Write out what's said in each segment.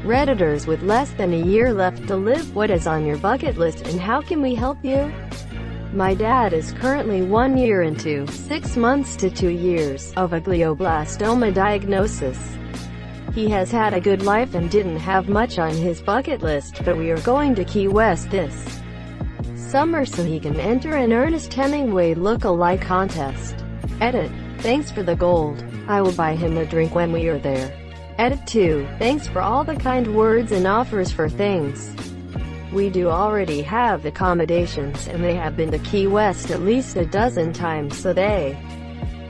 Redditors with less than a year left to live, what is on your bucket list and how can we help you? My dad is currently 1 year into 6 months to 2 years of a glioblastoma diagnosis. He has had a good life and didn't have much on his bucket list, but we are going to Key West this summer so he can enter an Ernest Hemingway look-alike contest. Edit. Thanks for the gold. I will buy him a drink when we are there. Edit 2. Thanks for all the kind words and offers for things. We do already have accommodations and they have been to Key West at least a dozen times, so they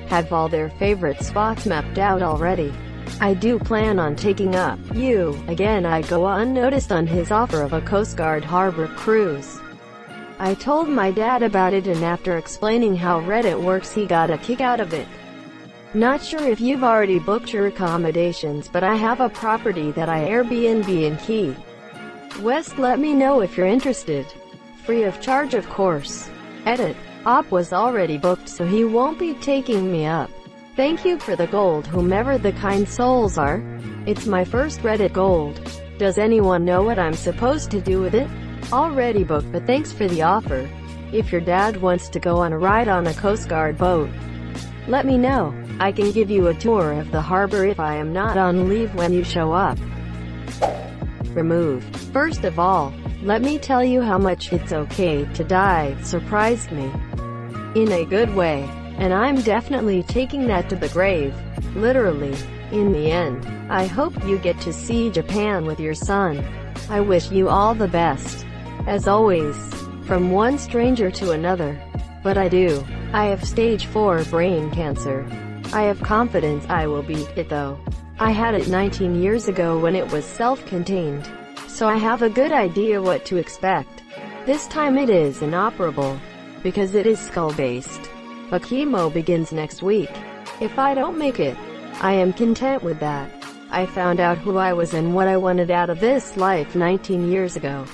have all their favorite spots mapped out already. I do plan on taking up you again. I go unnoticed on his offer of a Coast Guard harbor cruise. I told my dad about it, and after explaining how Reddit works he got a kick out of it. Not sure if you've already booked your accommodations, but I have a property that I Airbnb in Key West. Let me know if you're interested. Free of charge, of course. Edit. Op was already booked, so he won't be taking me up. Thank you for the gold, whomever the kind souls are. It's my first Reddit gold. Does anyone know what I'm supposed to do with it? Already booked, but thanks for the offer. If your dad wants to go on a ride on a Coast Guard boat, let me know. I can give you a tour of the harbor if I am not on leave when you show up. Removed. First of all, let me tell you how much "it's okay to die" surprised me. In a good way. And I'm definitely taking that to the grave. Literally. In the end, I hope you get to see Japan with your son. I wish you all the best. As always. From one stranger to another. But I do. I have stage 4 brain cancer. I have confidence I will beat it though. I had it 19 years ago when it was self-contained. So I have a good idea what to expect. This time it is inoperable. Because it is skull-based. But chemo begins next week. If I don't make it, I am content with that. I found out who I was and what I wanted out of this life 19 years ago.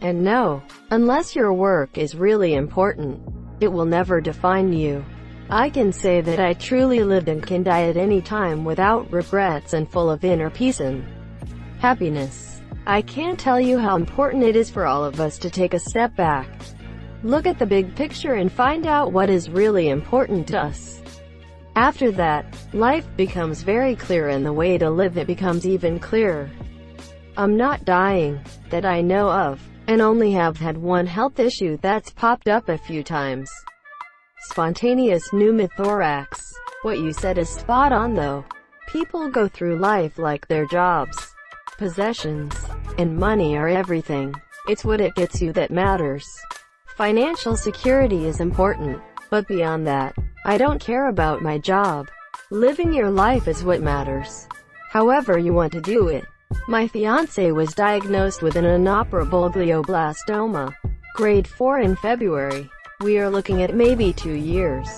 And no, unless your work is really important, it will never define you. I can say that I truly lived and can die at any time without regrets and full of inner peace and happiness. I can't tell you how important it is for all of us to take a step back. Look at the big picture and find out what is really important to us. After that, life becomes very clear and the way to live it becomes even clearer. I'm not dying, that I know of, and only have had one health issue that's popped up a few times. Spontaneous pneumothorax. What you said is spot on though. People go through life like their jobs, possessions, and money are everything. It's what it gets you that matters. Financial security is important, but beyond that, I don't care about my job. Living your life is what matters. However you want to do it. My fiancé was diagnosed with an inoperable glioblastoma, grade 4 in February. We are looking at maybe 2 years,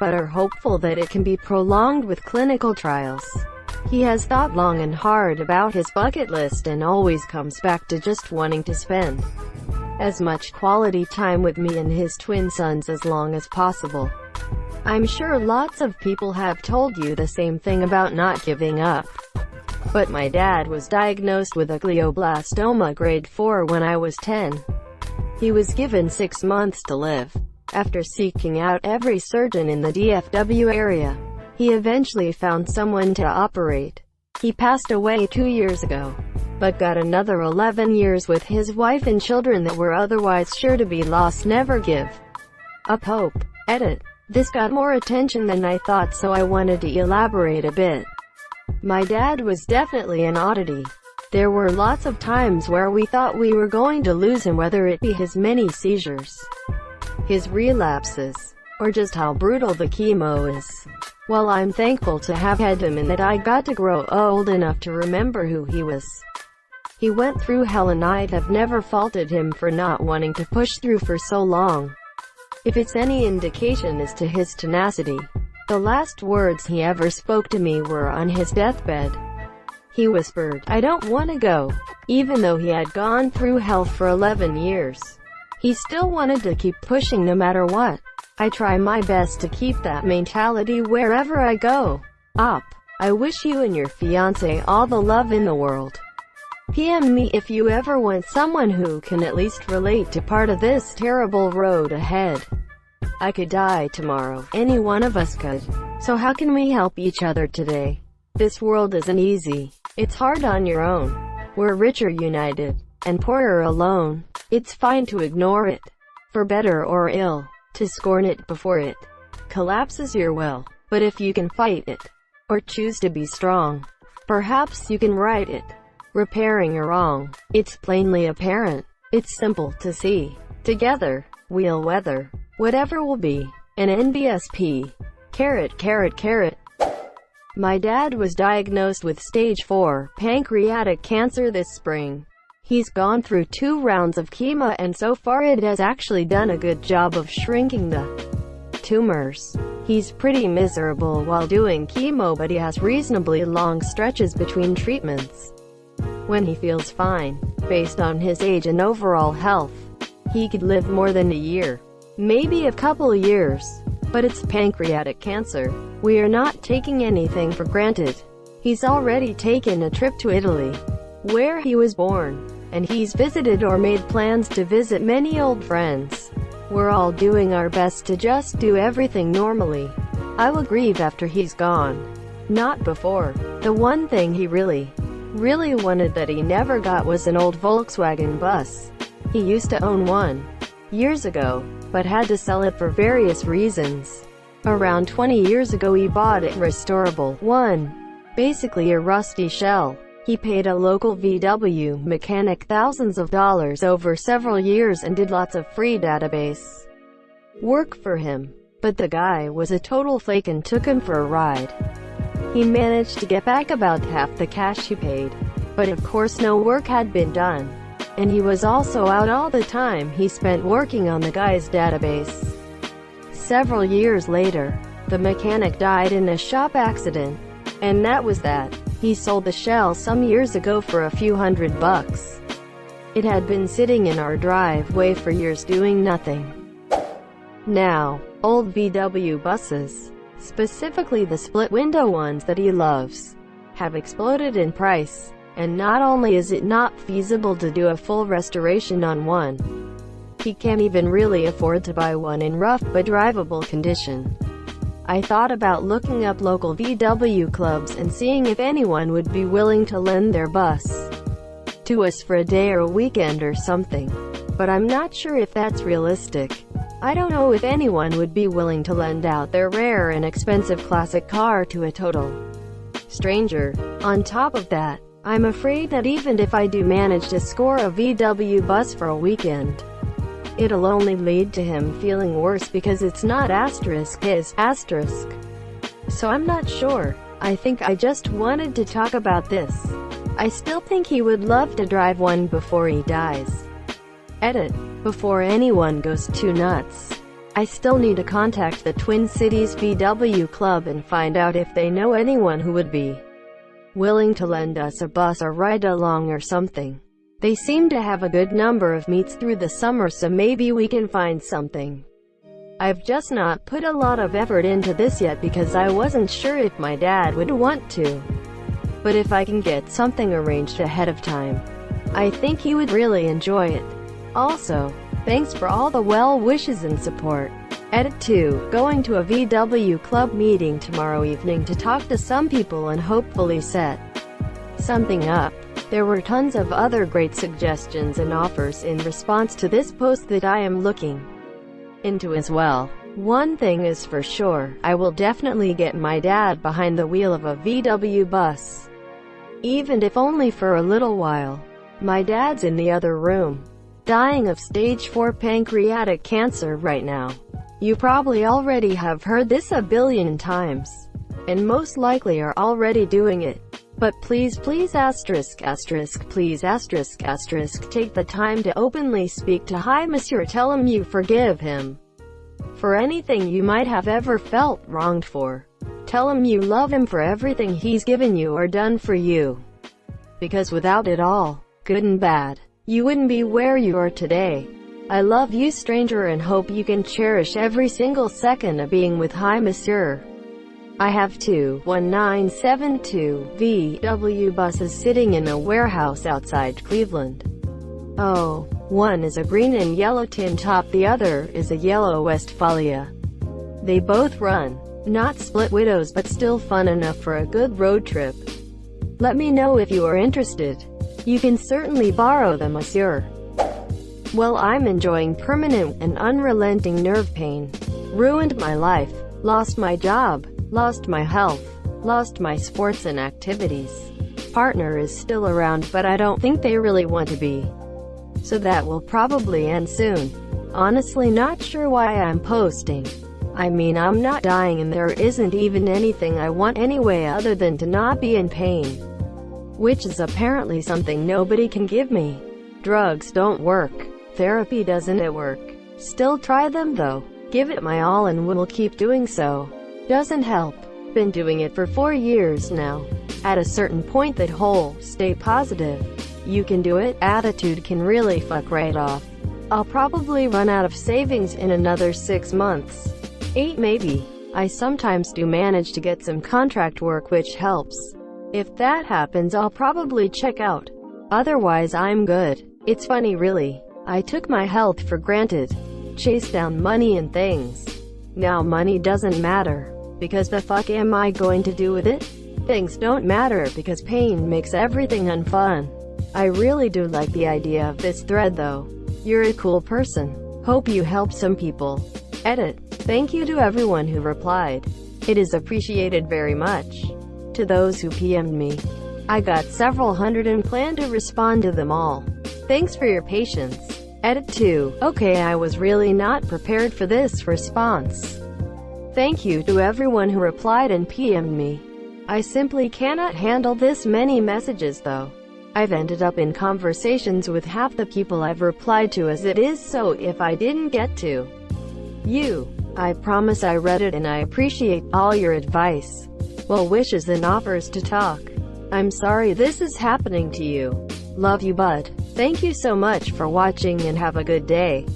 but are hopeful that it can be prolonged with clinical trials. He has thought long and hard about his bucket list and always comes back to just wanting to spend as much quality time with me and his twin sons as long as possible. I'm sure lots of people have told you the same thing about not giving up. But my dad was diagnosed with a glioblastoma grade 4 when I was 10. He was given 6 months to live. After seeking out every surgeon in the DFW area, he eventually found someone to operate. He passed away 2 years ago, but got another 11 years with his wife and children that were otherwise sure to be lost. Never give up hope. Edit. This got more attention than I thought, so I wanted to elaborate a bit. My dad was definitely an oddity. There were lots of times where we thought we were going to lose him, whether it be his many seizures, his relapses, or just how brutal the chemo is. Well, I'm thankful to have had him and that I got to grow old enough to remember who he was. He went through hell and I have never faulted him for not wanting to push through for so long. If it's any indication as to his tenacity, the last words he ever spoke to me were on his deathbed. He whispered, "I don't want to go." Even though he had gone through hell for 11 years, he still wanted to keep pushing no matter what. I try my best to keep that mentality wherever I go. Op. I wish you and your fiancé all the love in the world. PM me if you ever want someone who can at least relate to part of this terrible road ahead. I could die tomorrow. Any one of us could. So how can we help each other today? This world isn't easy. It's hard on your own. We're richer united, and poorer alone. It's fine to ignore it, for better or ill, to scorn it before it collapses your will. But if you can fight it, or choose to be strong, perhaps you can right it, repairing a wrong. It's plainly apparent. It's simple to see. Together, we'll weather whatever will be. An NBSP. Carrot, carrot, carrot. My dad was diagnosed with stage 4 pancreatic cancer this spring. He's gone through 2 rounds of chemo and so far it has actually done a good job of shrinking the tumors. He's pretty miserable while doing chemo, but he has reasonably long stretches between treatments when he feels fine. Based on his age and overall health, he could live more than a year, maybe a couple years. But it's pancreatic cancer. We are not taking anything for granted. He's already taken a trip to Italy, where he was born, and he's visited or made plans to visit many old friends. We're all doing our best to just do everything normally. I will grieve after he's gone, not before. The one thing he really wanted that he never got was an old Volkswagen bus. He used to own one years ago, but had to sell it for various reasons. Around 20 years ago he bought a restorable one, basically a rusty shell. He paid a local VW mechanic thousands of dollars over several years and did lots of free database work for him. But the guy was a total flake and took him for a ride. He managed to get back about half the cash he paid, but of course no work had been done. And he was also out all the time he spent working on the guy's database. Several years later, the mechanic died in a shop accident. And that was that. He sold the shell some years ago for a few $100. It had been sitting in our driveway for years doing nothing. Now, old VW buses, specifically the split-window ones that he loves, have exploded in price. And not only is it not feasible to do a full restoration on one, he can't even really afford to buy one in rough but drivable condition. I thought about looking up local VW clubs and seeing if anyone would be willing to lend their bus to us for a day or a weekend or something. But I'm not sure if that's realistic. I don't know if anyone would be willing to lend out their rare and expensive classic car to a total stranger. On top of that, I'm afraid that even if I do manage to score a VW bus for a weekend, it'll only lead to him feeling worse because it's not his asterisk. So I'm not sure. I think I just wanted to talk about this. I still think he would love to drive one before he dies. Edit. Before anyone goes too nuts, I still need to contact the Twin Cities VW Club and find out if they know anyone who would be willing to lend us a bus or ride along or something. They seem to have a good number of meets through the summer, so maybe we can find something. I've just not put a lot of effort into this yet because I wasn't sure if my dad would want to. But if I can get something arranged ahead of time, I think he would really enjoy it. Also, thanks for all the well wishes and support. Edit 2. Going to a VW club meeting tomorrow evening to talk to some people and hopefully set something up. There were tons of other great suggestions and offers in response to this post that I am looking into as well. One thing is for sure, I will definitely get my dad behind the wheel of a VW bus. Even if only for a little while. My dad's in the other room, dying of stage 4 pancreatic cancer right now. You probably already have heard this a billion times, and most likely are already doing it. But please asterisk, please asterisk, take the time to openly speak to Hi Monsieur. Tell him you forgive him for anything you might have ever felt wronged for. Tell him you love him for everything he's given you or done for you. Because without it all, good and bad, you wouldn't be where you are today. I love you, stranger, and hope you can cherish every single second of being with Hi Monsieur. I have two 1972 VW buses sitting in a warehouse outside Cleveland. Oh, one is a green and yellow tin top, the other is a yellow Westphalia. They both run. Not split widows, but still fun enough for a good road trip. Let me know if you are interested. You can certainly borrow them, monsieur. Well, I'm enjoying permanent and unrelenting nerve pain. Ruined my life. Lost my job. Lost my health. Lost my sports and activities. Partner is still around, but I don't think they really want to be. So that will probably end soon. Honestly, not sure why I'm posting. I mean, I'm not dying and there isn't even anything I want anyway other than to not be in pain. Which is apparently something nobody can give me. Drugs don't work. Therapy doesn't work. Still try them though. Give it my all and will keep doing so. Doesn't help. Been doing it for 4 years now. At a certain point that whole stay positive, you can do it attitude can really fuck right off. I'll probably run out of savings in another 6 months. 8 maybe. I sometimes do manage to get some contract work which helps. If that happens I'll probably check out. Otherwise I'm good. It's funny really. I took my health for granted. Chased down money and things. Now money doesn't matter. Because the fuck am I going to do with it? Things don't matter because pain makes everything unfun. I really do like the idea of this thread though. You're a cool person. Hope you help some people. Edit. Thank you to everyone who replied. It is appreciated very much. To those who PM'd me. I got several hundred and plan to respond to them all. Thanks for your patience. Edit 2. Okay, I was really not prepared for this response. Thank you to everyone who replied and PM'd me. I simply cannot handle this many messages though. I've ended up in conversations with half the people I've replied to as it is, so if I didn't get to you, I promise I read it and I appreciate all your advice. Well wishes and offers to talk. I'm sorry this is happening to you. Love you bud. Thank you so much for watching and have a good day.